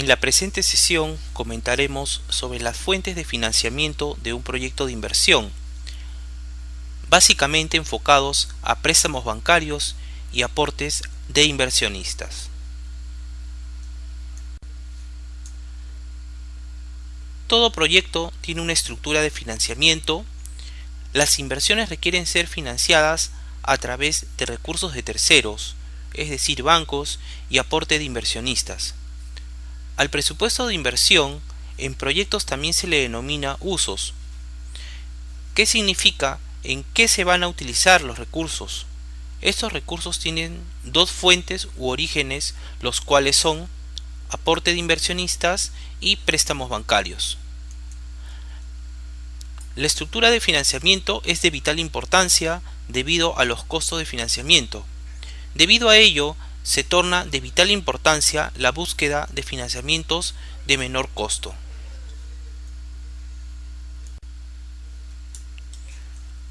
En la presente sesión comentaremos sobre las fuentes de financiamiento de un proyecto de inversión, básicamente enfocados a préstamos bancarios y aportes de inversionistas. Todo proyecto tiene una estructura de financiamiento. Las inversiones requieren ser financiadas a través de recursos de terceros, es decir, bancos y aporte de inversionistas. Al presupuesto de inversión, en proyectos también se le denomina usos. ¿Qué significa? ¿En qué se van a utilizar los recursos? Estos recursos tienen dos fuentes u orígenes, los cuales son aporte de inversionistas y préstamos bancarios. La estructura de financiamiento es de vital importancia debido a los costos de financiamiento. Debido a ello, se torna de vital importancia la búsqueda de financiamientos de menor costo.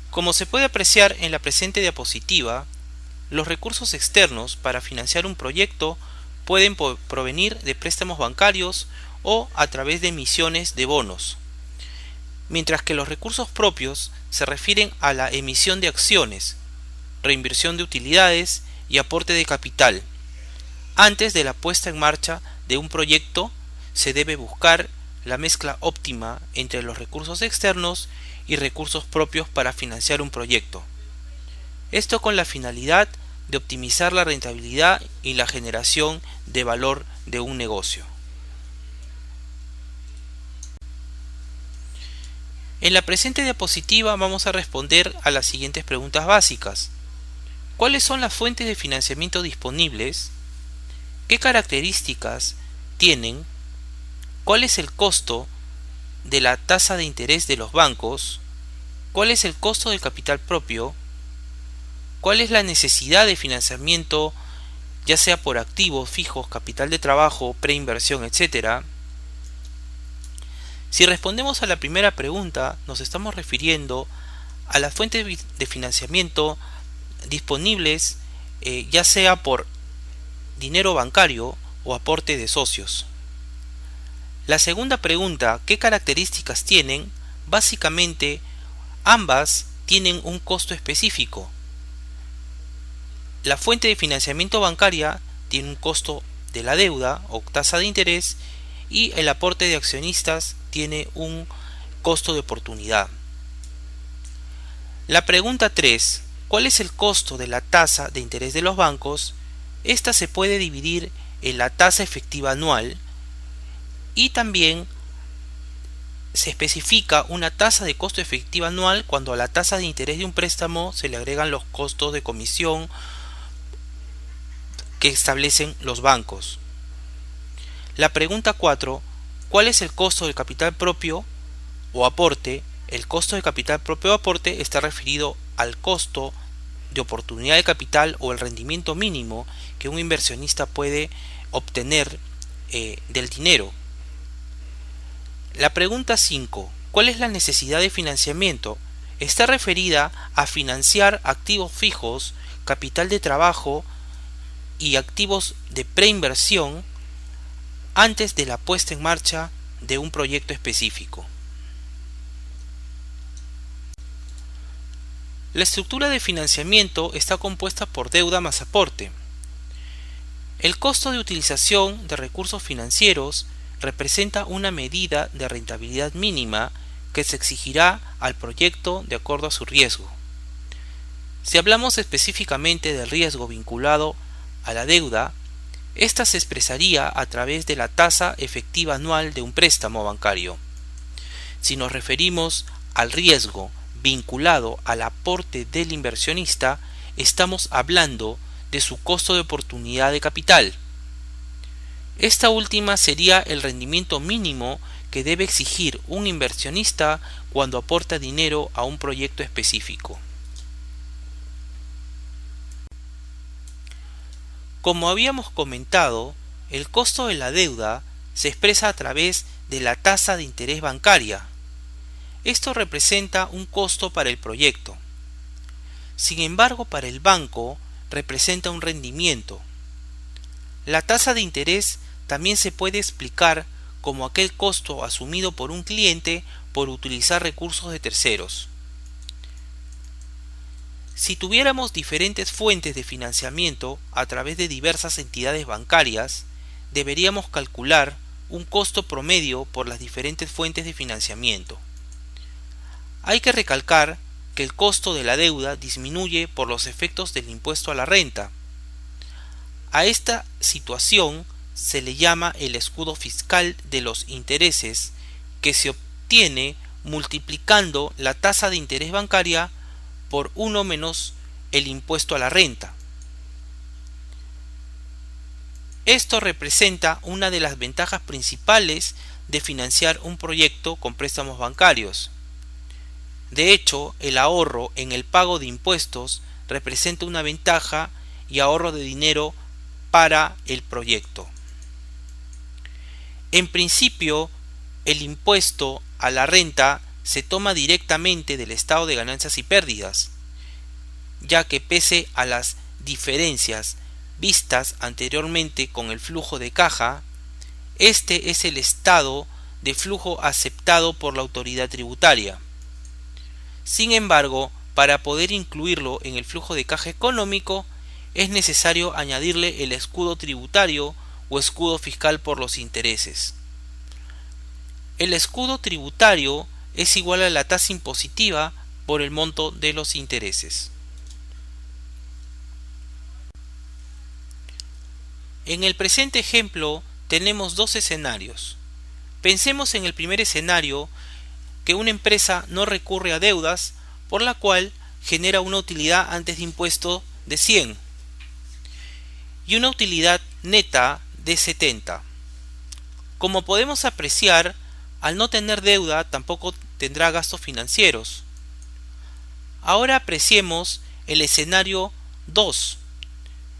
Como se puede apreciar en la presente diapositiva, los recursos externos para financiar un proyecto pueden provenir de préstamos bancarios o a través de emisiones de bonos, mientras que los recursos propios se refieren a la emisión de acciones, reinversión de utilidades y aporte de capital. Antes de la puesta en marcha de un proyecto, se debe buscar la mezcla óptima entre los recursos externos y recursos propios para financiar un proyecto. Esto con la finalidad de optimizar la rentabilidad y la generación de valor de un negocio. En la presente diapositiva vamos a responder a las siguientes preguntas básicas. ¿Cuáles son las fuentes de financiamiento disponibles? ¿Qué características tienen? ¿Cuál es el costo de la tasa de interés de los bancos? ¿Cuál es el costo del capital propio? ¿Cuál es la necesidad de financiamiento, ya sea por activos fijos, capital de trabajo, preinversión, etcétera? Si respondemos a la primera pregunta, nos estamos refiriendo a las fuentes de financiamiento disponibles, ya sea por dinero bancario o aporte de socios. La segunda pregunta, ¿qué características tienen? Básicamente, ambas tienen un costo específico. La fuente de financiamiento bancaria tiene un costo de la deuda o tasa de interés, y el aporte de accionistas tiene un costo de oportunidad. La pregunta 3. ¿Cuál es el costo de la tasa de interés de los bancos? Esta se puede dividir en la tasa efectiva anual y también se especifica una tasa de costo efectiva anual cuando a la tasa de interés de un préstamo se le agregan los costos de comisión que establecen los bancos. La pregunta 4. ¿Cuál es el costo del capital propio o aporte? El costo de capital propio o aporte está referido al costo de oportunidad de capital o el rendimiento mínimo que un inversionista puede obtener del dinero. La pregunta 5. ¿Cuál es la necesidad de financiamiento? Está referida a financiar activos fijos, capital de trabajo y activos de preinversión antes de la puesta en marcha de un proyecto específico. La estructura de financiamiento está compuesta por deuda más aporte. El costo de utilización de recursos financieros representa una medida de rentabilidad mínima que se exigirá al proyecto de acuerdo a su riesgo. Si hablamos específicamente del riesgo vinculado a la deuda, esta se expresaría a través de la tasa efectiva anual de un préstamo bancario. Si nos referimos al riesgo vinculado al aporte del inversionista, estamos hablando de su costo de oportunidad de capital. Esta última sería el rendimiento mínimo que debe exigir un inversionista cuando aporta dinero a un proyecto específico. Como habíamos comentado, el costo de la deuda se expresa a través de la tasa de interés bancaria. Esto representa un costo para el proyecto. Sin embargo, para el banco representa un rendimiento. La tasa de interés también se puede explicar como aquel costo asumido por un cliente por utilizar recursos de terceros. Si tuviéramos diferentes fuentes de financiamiento a través de diversas entidades bancarias, deberíamos calcular un costo promedio por las diferentes fuentes de financiamiento. Hay que recalcar que el costo de la deuda disminuye por los efectos del impuesto a la renta. A esta situación se le llama el escudo fiscal de los intereses, que se obtiene multiplicando la tasa de interés bancaria por 1 menos el impuesto a la renta. Esto representa una de las ventajas principales de financiar un proyecto con préstamos bancarios. De hecho, el ahorro en el pago de impuestos representa una ventaja y ahorro de dinero para el proyecto. En principio, el impuesto a la renta se toma directamente del estado de ganancias y pérdidas, ya que pese a las diferencias vistas anteriormente con el flujo de caja, este es el estado de flujo aceptado por la autoridad tributaria. Sin embargo, para poder incluirlo en el flujo de caja económico, es necesario añadirle el escudo tributario o escudo fiscal por los intereses. El escudo tributario es igual a la tasa impositiva por el monto de los intereses. En el presente ejemplo tenemos dos escenarios. Pensemos en el primer escenario, que una empresa no recurre a deudas, por la cual genera una utilidad antes de impuesto de 100 y una utilidad neta de 70. Como podemos apreciar, al no tener deuda tampoco tendrá gastos financieros. Ahora apreciemos el escenario 2.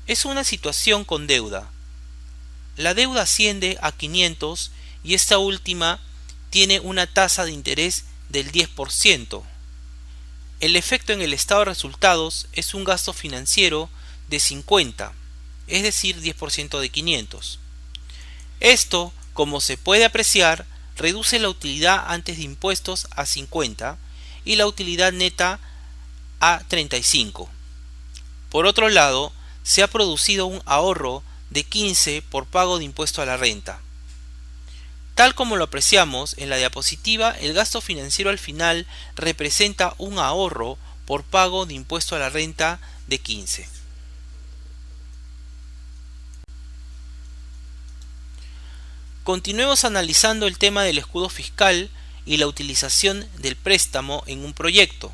Es una situación con deuda. La deuda asciende a 500 y esta última tiene una tasa de interés del 10%. El efecto en el estado de resultados es un gasto financiero de 50, es decir, 10% de 500. Esto, como se puede apreciar, reduce la utilidad antes de impuestos a 50 y la utilidad neta a 35. Por otro lado, se ha producido un ahorro de 15 por pago de impuesto a la renta. Tal como lo apreciamos en la diapositiva, el gasto financiero al final representa un ahorro por pago de impuesto a la renta de 15. Continuemos analizando el tema del escudo fiscal y la utilización del préstamo en un proyecto.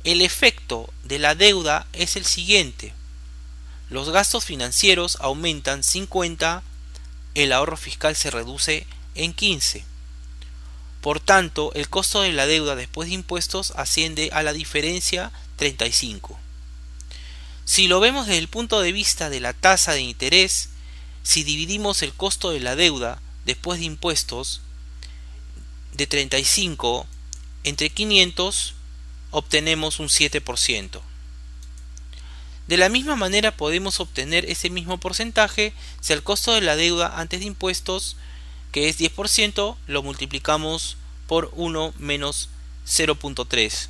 El efecto de la deuda es el siguiente. Los gastos financieros aumentan 50, el ahorro fiscal se reduce en 15. Por tanto, el costo de la deuda después de impuestos asciende a la diferencia 35. Si lo vemos desde el punto de vista de la tasa de interés, si dividimos el costo de la deuda después de impuestos de 35 entre 500, obtenemos un 7%. De la misma manera podemos obtener ese mismo porcentaje si el costo de la deuda antes de impuestos, que es 10%, lo multiplicamos por 1 menos 0.3.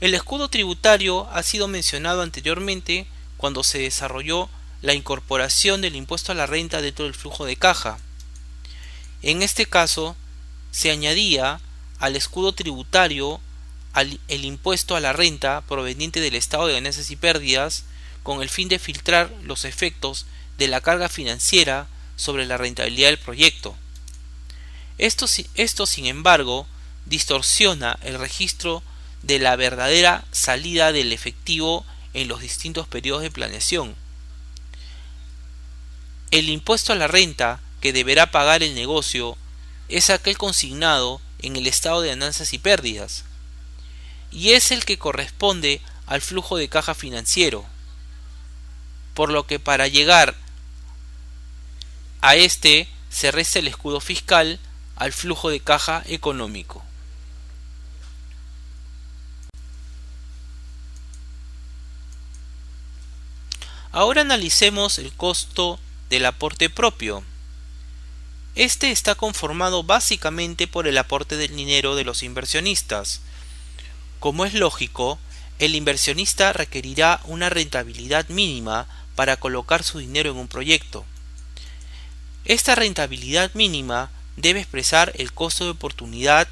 El escudo tributario ha sido mencionado anteriormente cuando se desarrolló la incorporación del impuesto a la renta dentro del flujo de caja. En este caso, se añadía al escudo tributario el impuesto a la renta proveniente del estado de ganancias y pérdidas con el fin de filtrar los efectos de la carga financiera sobre la rentabilidad del proyecto. Esto, sin embargo, distorsiona el registro de la verdadera salida del efectivo en los distintos periodos de planeación. El impuesto a la renta que deberá pagar el negocio es aquel consignado en el estado de ganancias y pérdidas, y es el que corresponde al flujo de caja financiero, por lo que para llegar a este se resta el escudo fiscal al flujo de caja económico. Ahora analicemos el costo del aporte propio. Este está conformado básicamente por el aporte del dinero de los inversionistas. Como es lógico, el inversionista requerirá una rentabilidad mínima para colocar su dinero en un proyecto. Esta rentabilidad mínima debe expresar el costo de oportunidad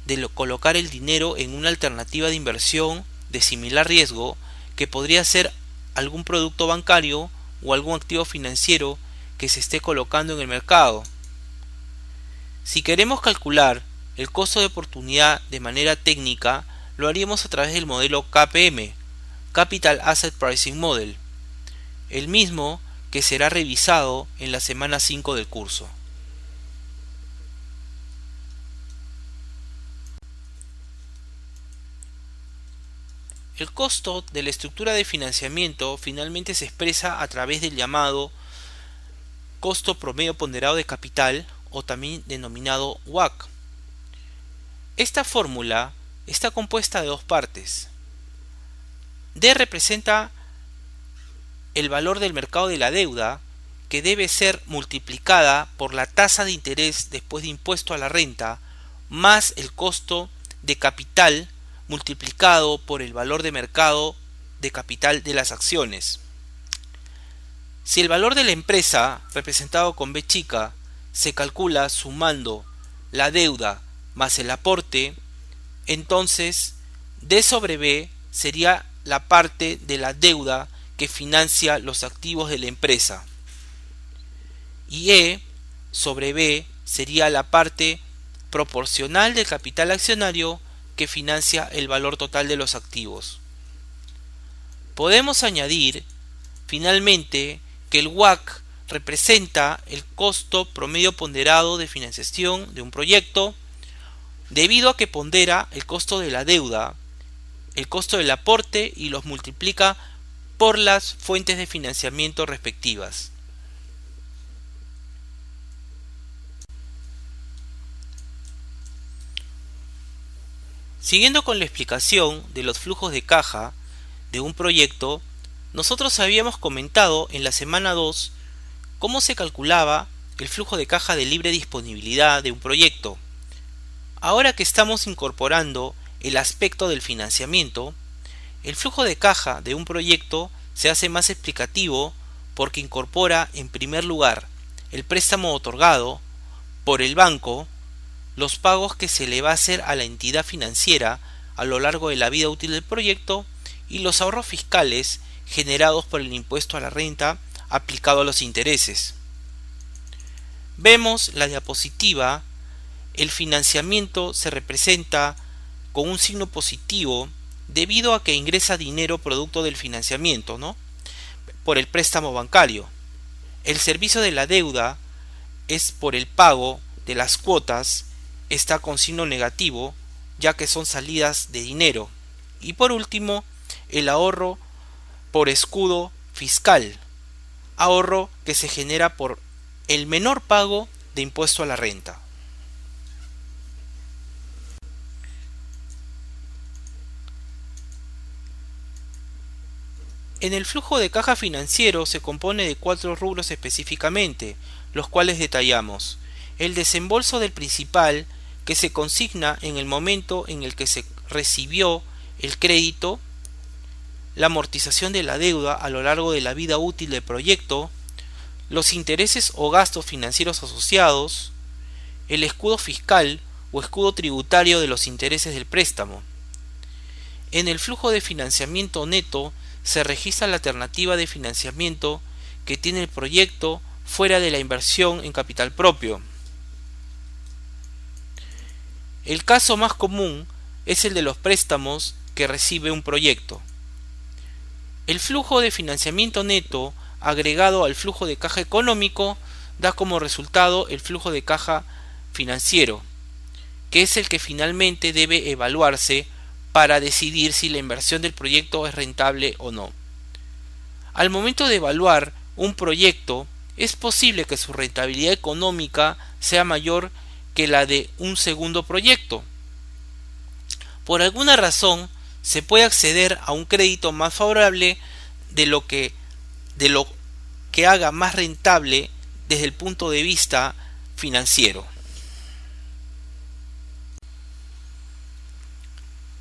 de colocar el dinero en una alternativa de inversión de similar riesgo, que podría ser algún producto bancario o algún activo financiero que se esté colocando en el mercado. Si queremos calcular el costo de oportunidad de manera técnica, lo haríamos a través del modelo KPM, Capital Asset Pricing Model, el mismo que será revisado en la semana 5 del curso. El costo de la estructura de financiamiento finalmente se expresa a través del llamado costo promedio ponderado de capital, o también denominado WACC. Esta fórmula está compuesta de dos partes. D representa el valor del mercado de la deuda, que debe ser multiplicada por la tasa de interés después de impuesto a la renta, más el costo de capital multiplicado por el valor de mercado de capital de las acciones. Si el valor de la empresa, representado con B chica, se calcula sumando la deuda más el aporte, entonces D sobre B sería la parte de la deuda que financia los activos de la empresa, y E sobre B sería la parte proporcional del capital accionario que financia el valor total de los activos. Podemos añadir finalmente que el WACC representa el costo promedio ponderado de financiación de un proyecto, debido a que pondera el costo de la deuda, el costo del aporte, y los multiplica por las fuentes de financiamiento respectivas. Siguiendo con la explicación de los flujos de caja de un proyecto, nosotros habíamos comentado en la semana 2 cómo se calculaba el flujo de caja de libre disponibilidad de un proyecto. Ahora que estamos incorporando el aspecto del financiamiento, el flujo de caja de un proyecto se hace más explicativo porque incorpora en primer lugar el préstamo otorgado por el banco, los pagos que se le va a hacer a la entidad financiera a lo largo de la vida útil del proyecto y los ahorros fiscales generados por el impuesto a la renta aplicado a los intereses. Vemos la diapositiva. El financiamiento se representa con un signo positivo debido a que ingresa dinero producto del financiamiento, ¿no?, por el préstamo bancario. El servicio de la deuda es por el pago de las cuotas, está con signo negativo, ya que son salidas de dinero. Y por último, el ahorro por escudo fiscal, ahorro que se genera por el menor pago de impuesto a la renta. En el flujo de caja financiero se compone de 4 rubros específicamente, los cuales detallamos: el desembolso del principal, que se consigna en el momento en el que se recibió el crédito; la amortización de la deuda a lo largo de la vida útil del proyecto; los intereses o gastos financieros asociados; el escudo fiscal o escudo tributario de los intereses del préstamo. En el flujo de financiamiento neto se registra la alternativa de financiamiento que tiene el proyecto fuera de la inversión en capital propio. El caso más común es el de los préstamos que recibe un proyecto. El flujo de financiamiento neto agregado al flujo de caja económico da como resultado el flujo de caja financiero, que es el que finalmente debe evaluarse para decidir si la inversión del proyecto es rentable o no. Al momento de evaluar un proyecto, es posible que su rentabilidad económica sea mayor que la de un segundo proyecto. Por alguna razón, se puede acceder a un crédito más favorable de lo que haga más rentable desde el punto de vista financiero.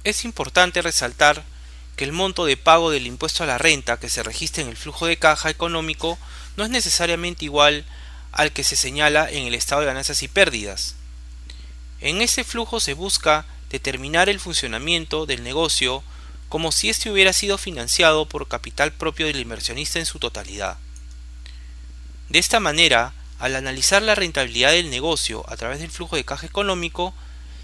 Es importante resaltar que el monto de pago del impuesto a la renta que se registra en el flujo de caja económico no es necesariamente igual al que se señala en el estado de ganancias y pérdidas. En ese flujo se busca determinar el funcionamiento del negocio como si éste hubiera sido financiado por capital propio del inversionista en su totalidad. De esta manera, al analizar la rentabilidad del negocio a través del flujo de caja económico,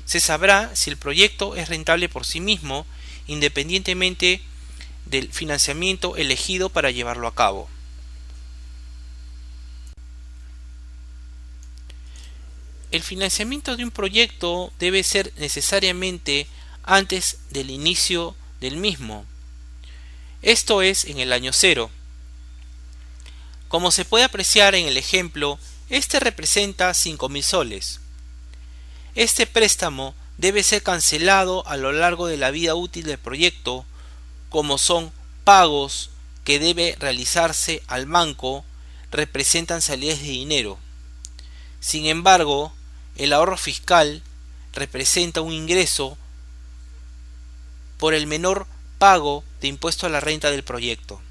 se sabrá si el proyecto es rentable por sí mismo, independientemente del financiamiento elegido para llevarlo a cabo. El financiamiento de un proyecto debe ser necesariamente antes del inicio del mismo, esto es en el año cero. Como se puede apreciar en el ejemplo, este representa 5.000 soles. Este préstamo debe ser cancelado a lo largo de la vida útil del proyecto, como son pagos que debe realizarse al banco, representan salidas de dinero. Sin embargo, el ahorro fiscal representa un ingreso por el menor pago de impuesto a la renta del proyecto.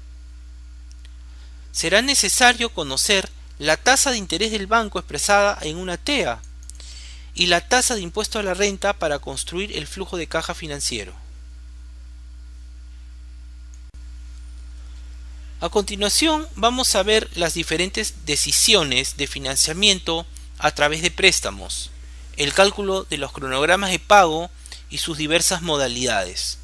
Será necesario conocer la tasa de interés del banco expresada en una TEA y la tasa de impuesto a la renta para construir el flujo de caja financiero. A continuación vamos a ver las diferentes decisiones de financiamiento a través de préstamos, el cálculo de los cronogramas de pago y sus diversas modalidades.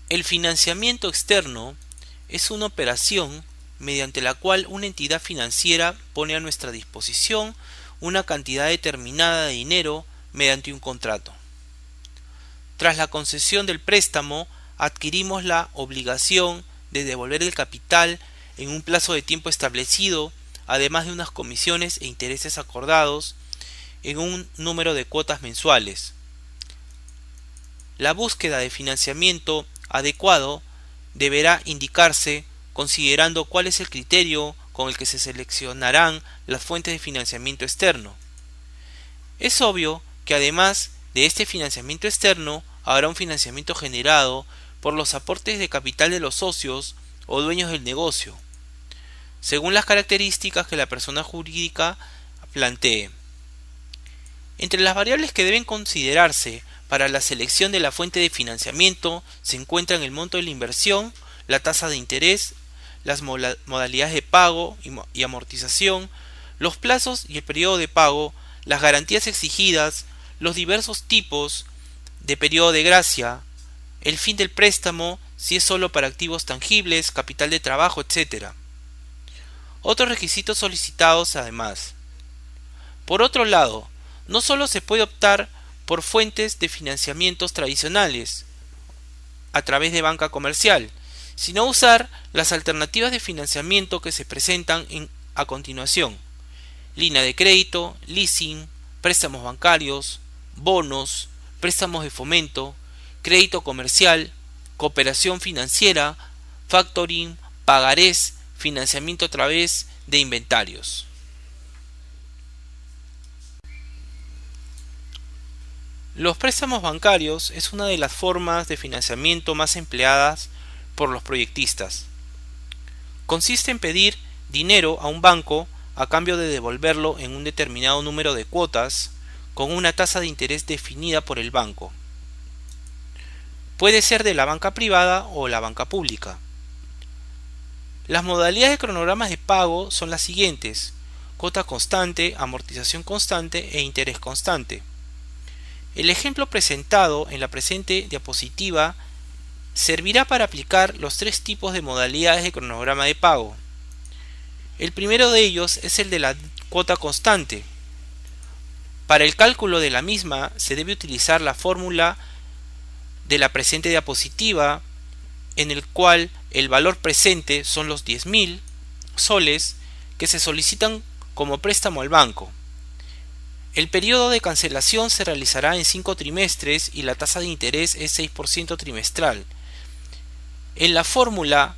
El financiamiento externo es una operación mediante la cual una entidad financiera pone a nuestra disposición una cantidad determinada de dinero mediante un contrato. Tras la concesión del préstamo, adquirimos la obligación de devolver el capital en un plazo de tiempo establecido, además de unas comisiones e intereses acordados en un número de cuotas mensuales. La búsqueda de financiamiento adecuado deberá indicarse considerando cuál es el criterio con el que se seleccionarán las fuentes de financiamiento externo. Es obvio que además de este financiamiento externo habrá un financiamiento generado por los aportes de capital de los socios o dueños del negocio, según las características que la persona jurídica plantee. Entre las variables que deben considerarse para la selección de la fuente de financiamiento se encuentran el monto de la inversión, la tasa de interés, las modalidades de pago y amortización, los plazos y el periodo de pago, las garantías exigidas, los diversos tipos de periodo de gracia, el fin del préstamo, si es solo para activos tangibles, capital de trabajo, etc. Otros requisitos solicitados además. Por otro lado, no solo se puede optar por fuentes de financiamientos tradicionales a través de banca comercial, sino usar las alternativas de financiamiento que se presentan a continuación: línea de crédito, leasing, préstamos bancarios, bonos, préstamos de fomento, crédito comercial, cooperación financiera, factoring, pagarés, financiamiento a través de inventarios. Los préstamos bancarios es una de las formas de financiamiento más empleadas por los proyectistas. Consiste en pedir dinero a un banco a cambio de devolverlo en un determinado número de cuotas con una tasa de interés definida por el banco. Puede ser de la banca privada o la banca pública. Las modalidades de cronogramas de pago son las siguientes: cuota constante, amortización constante e interés constante. El ejemplo presentado en la presente diapositiva servirá para aplicar los tres tipos de modalidades de cronograma de pago. El primero de ellos es el de la cuota constante. Para el cálculo de la misma se debe utilizar la fórmula de la presente diapositiva, en el cual el valor presente son los 10.000 soles que se solicitan como préstamo al banco. El periodo de cancelación se realizará en 5 trimestres y la tasa de interés es 6% trimestral. En la fórmula,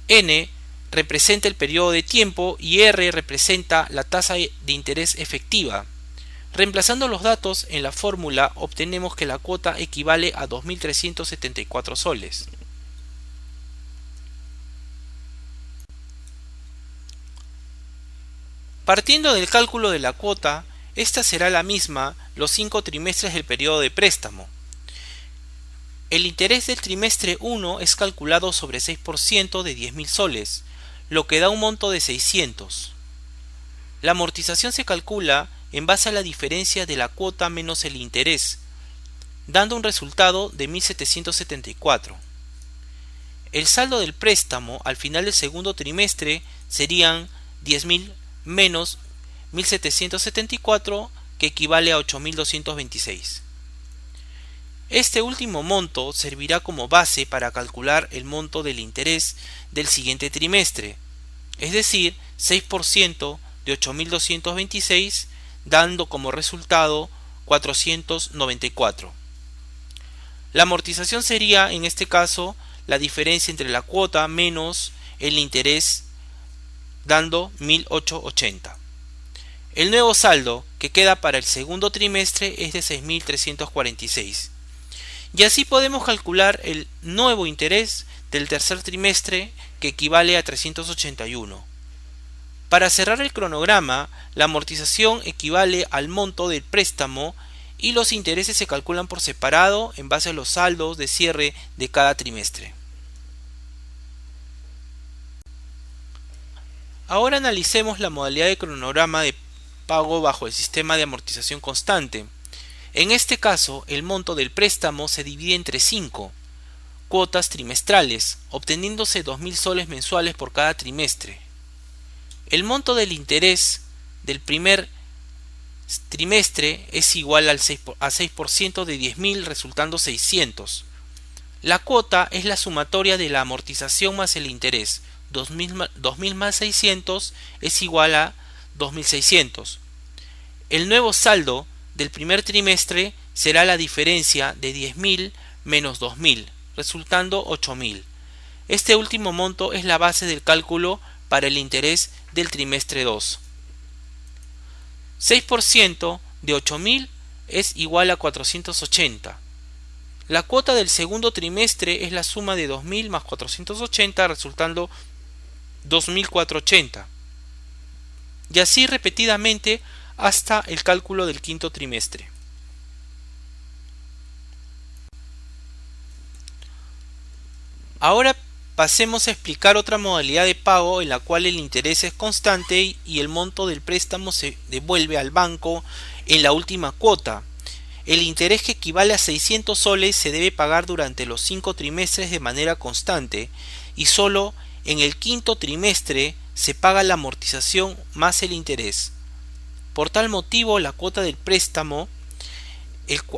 N representa el periodo de tiempo y R representa la tasa de interés efectiva. Reemplazando los datos en la fórmula, obtenemos que la cuota equivale a 2.374 soles. Partiendo del cálculo de la cuota, esta será la misma los 5 trimestres del periodo de préstamo. El interés del trimestre 1 es calculado sobre 6% de 10.000 soles, lo que da un monto de 600. La amortización se calcula en base a la diferencia de la cuota menos el interés, dando un resultado de 1.774. El saldo del préstamo al final del segundo trimestre serían 10.000 menos 1.774, que equivale a 8.226. Este último monto servirá como base para calcular el monto del interés del siguiente trimestre, es decir, 6% de 8.226, dando como resultado 494. La amortización sería, en este caso, la diferencia entre la cuota menos el interés, dando 1.880. El nuevo saldo que queda para el segundo trimestre es de 6.346. Y así podemos calcular el nuevo interés del tercer trimestre, que equivale a 381. Para cerrar el cronograma, la amortización equivale al monto del préstamo y los intereses se calculan por separado en base a los saldos de cierre de cada trimestre. Ahora analicemos la modalidad de cronograma de pago bajo el sistema de amortización constante. En este caso, el monto del préstamo se divide entre 5 cuotas trimestrales, obteniéndose 2.000 soles mensuales por cada trimestre. El monto del interés del primer trimestre es igual a 6% de 10.000, resultando 600. La cuota es la sumatoria de la amortización más el interés. 2.000 más 600 es igual a 2.600. El nuevo saldo del primer trimestre será la diferencia de 10.000 menos 2.000, resultando 8.000. Este último monto es la base del cálculo para el interés del trimestre 2. 6% de 8.000 es igual a 480. La cuota del segundo trimestre es la suma de 2.000 más 480, resultando 2.480. Y así repetidamente hasta el cálculo del quinto trimestre. Ahora pasemos a explicar otra modalidad de pago en la cual el interés es constante y el monto del préstamo se devuelve al banco en la última cuota. El interés, que equivale a 600 soles, se debe pagar durante los 5 trimestres de manera constante y solo en el quinto trimestre se paga la amortización más el interés. Por tal motivo, la cuota del préstamo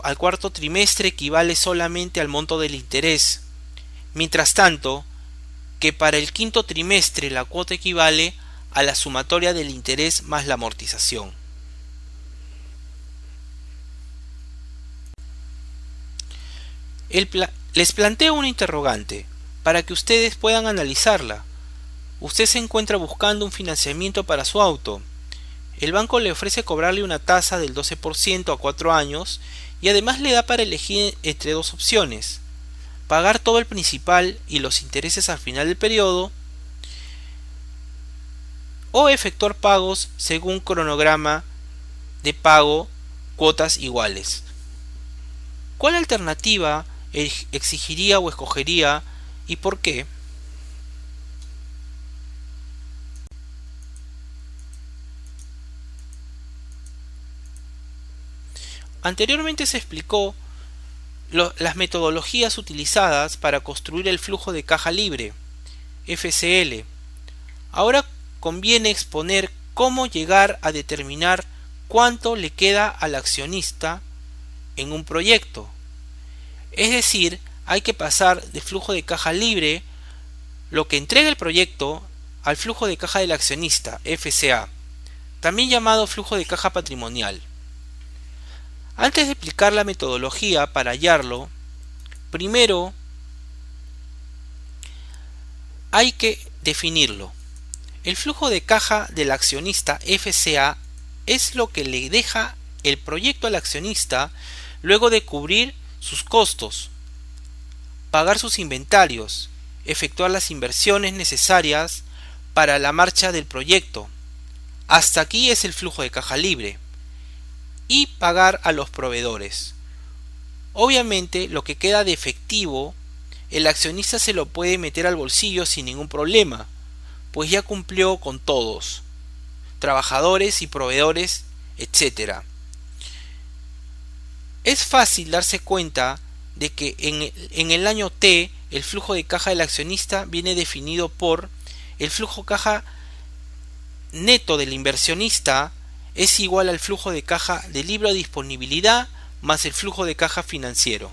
al cuarto trimestre equivale solamente al monto del interés, mientras tanto que para el quinto trimestre la cuota equivale a la sumatoria del interés más la amortización. Les planteo una interrogante para que ustedes puedan analizarla. Usted se encuentra buscando un financiamiento para su auto. El banco le ofrece cobrarle una tasa del 12% a 4 años y además le da para elegir entre dos opciones: pagar todo el principal y los intereses al final del periodo, o efectuar pagos según cronograma de pago, cuotas iguales. ¿Cuál alternativa exigiría o escogería y por qué? Anteriormente se explicó las metodologías utilizadas para construir el flujo de caja libre, FCL. Ahora conviene exponer cómo llegar a determinar cuánto le queda al accionista en un proyecto. Es decir, hay que pasar del flujo de caja libre, lo que entrega el proyecto, al flujo de caja del accionista, FCA, también llamado flujo de caja patrimonial. Antes de explicar la metodología para hallarlo, primero hay que definirlo. El flujo de caja del accionista FCA es lo que le deja el proyecto al accionista luego de cubrir sus costos, pagar sus inventarios, efectuar las inversiones necesarias para la marcha del proyecto. Hasta aquí es el flujo de caja libre. Y pagar a los proveedores. Obviamente lo que queda de efectivo, el accionista se lo puede meter al bolsillo sin ningún problema, pues ya cumplió con todos, trabajadores y proveedores, etc. Es fácil darse cuenta de que en el año T el flujo de caja del accionista viene definido por el flujo caja neto del inversionista es igual al flujo de caja de libro de disponibilidad más el flujo de caja financiero.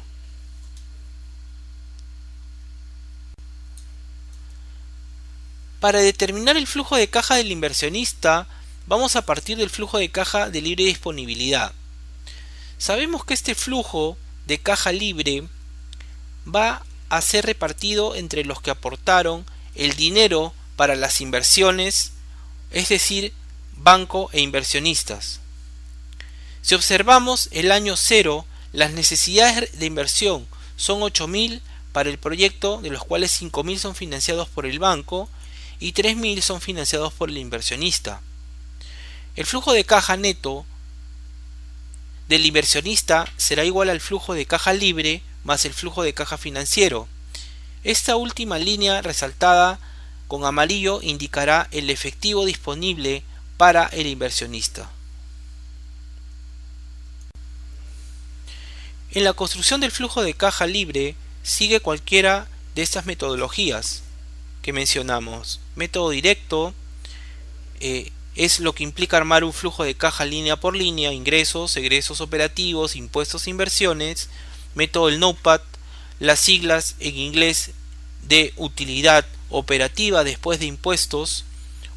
Para determinar el flujo de caja del inversionista, vamos a partir del flujo de caja de libre disponibilidad. Sabemos que este flujo de caja libre va a ser repartido entre los que aportaron el dinero para las inversiones, es decir, banco e inversionistas. Si observamos el año 0, las necesidades de inversión son 8.000 para el proyecto, de los cuales 5.000 son financiados por el banco y 3.000 son financiados por el inversionista. El flujo de caja neto del inversionista será igual al flujo de caja libre más el flujo de caja financiero. Esta última línea resaltada con amarillo indicará el efectivo disponible para el inversionista. En la construcción del flujo de caja libre sigue cualquiera de estas metodologías que mencionamos. Método directo es lo que implica armar un flujo de caja línea por línea, ingresos, egresos operativos, impuestos e inversiones. Método del NOPAT, las siglas en inglés de utilidad operativa después de impuestos,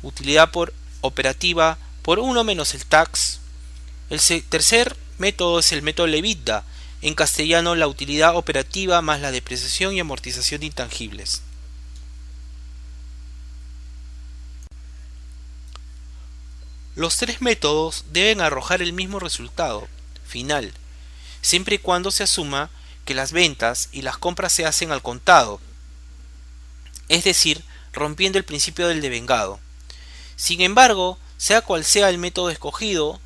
utilidad por operativa por 1 menos el tax. El tercer método es el método del EBITDA, en castellano la utilidad operativa más la depreciación y amortización de intangibles. Los tres métodos deben arrojar el mismo resultado final, siempre y cuando se asuma que las ventas y las compras se hacen al contado, es decir, rompiendo el principio del devengado. Sin embargo, sea cual sea el método escogido,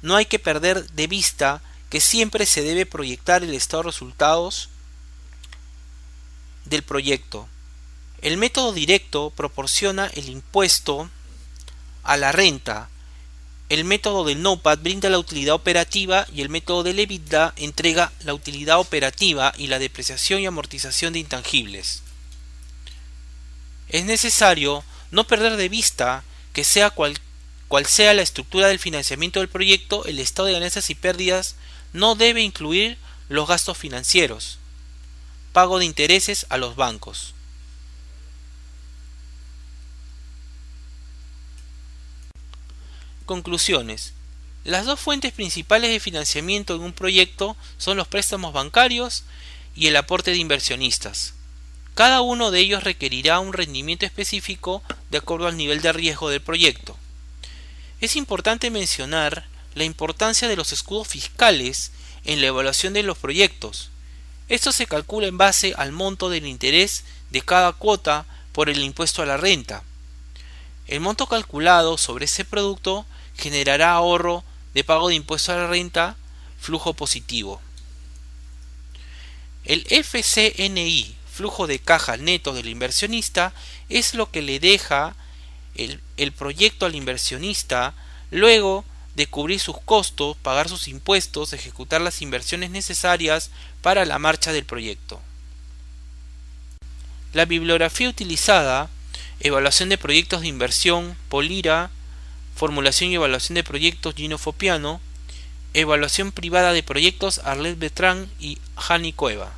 no hay que perder de vista que siempre se debe proyectar el estado de resultados del proyecto. El método directo proporciona el impuesto a la renta. El método del NOPAT brinda la utilidad operativa y el método del EBITDA entrega la utilidad operativa y la depreciación y amortización de intangibles. Es necesario no perder de vista que sea cual sea la estructura del financiamiento del proyecto, el estado de ganancias y pérdidas no debe incluir los gastos financieros, pago de intereses a los bancos. Conclusiones. Las dos fuentes principales de financiamiento en un proyecto son los préstamos bancarios y el aporte de inversionistas. Cada uno de ellos requerirá un rendimiento específico de acuerdo al nivel de riesgo del proyecto. Es importante mencionar la importancia de los escudos fiscales en la evaluación de los proyectos. Esto se calcula en base al monto del interés de cada cuota por el impuesto a la renta. El monto calculado sobre ese producto generará ahorro de pago de impuesto a la renta, flujo positivo. El FCNI, flujo de caja neto del inversionista, es lo que le deja el proyecto al inversionista luego de cubrir sus costos, pagar sus impuestos, ejecutar las inversiones necesarias para la marcha del proyecto. La bibliografía utilizada: evaluación de proyectos de inversión, Polira; formulación y evaluación de proyectos, Gino Fopiano; evaluación privada de proyectos, Arlet Bertrand y Jani Cueva.